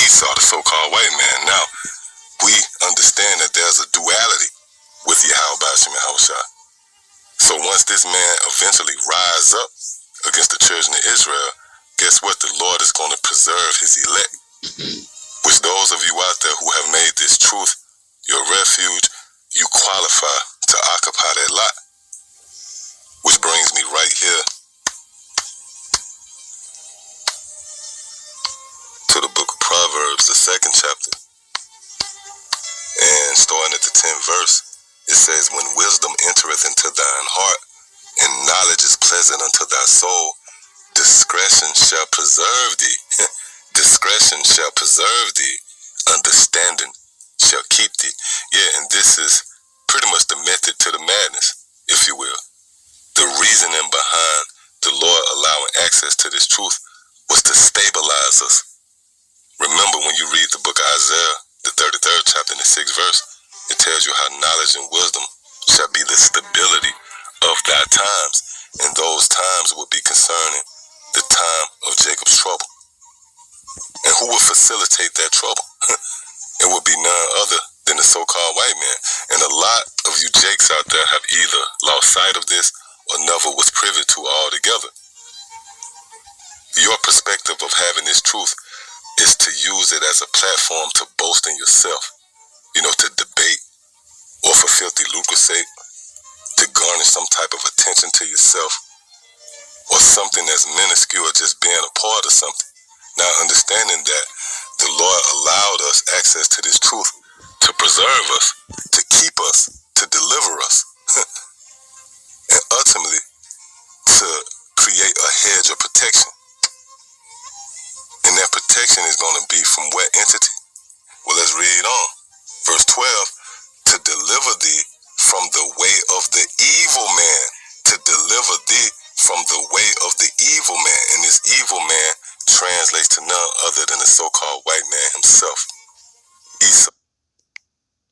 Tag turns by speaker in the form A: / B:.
A: Esau, the so-called white man. Now, we understand that there's a duality with Yahweh Bashim and Yahushua. So once this man eventually rise up against the children of Israel, guess what? The Lord is going to preserve his elect. Which those of you out there who have made this truth your refuge, you qualify to occupy that lot. Which brings me right here to the book of Proverbs, the 2nd chapter. And starting at the 10th verse, it says, when wisdom entereth into thine heart, and knowledge is pleasant unto thy soul, discretion shall preserve thee. Discretion shall preserve thee. Understanding shall keep thee. Yeah, and this is pretty much the method to the madness, if you will. The reasoning behind the Lord allowing access to this truth was to stabilize us. Remember, when you read the book of Isaiah, the 33rd chapter and the 6th verse, it tells you how knowledge and wisdom shall be the stability of thy times, and those times will be concerning the time of Jacob's trouble. And who will facilitate that trouble? It will be none other than the so-called white man. And a lot of you jakes out there have either lost sight of this or never was privy to altogether. Your perspective of having this truth is to use it as a platform to boast in yourself, to debate, or for filthy lucre's sake, to garnish some type of attention to yourself, or something that's minuscule, just being a part of something. Now, understanding that the Lord allowed us access to this truth to preserve us, to keep us, to deliver us, and ultimately to create a hedge of protection. And that protection is going to be from what entity? Well, let's read on. Verse 12, to deliver thee from the way of the evil man. To deliver thee from the way of the evil man. And this evil man translates to none other than the so-called white man himself, Esau.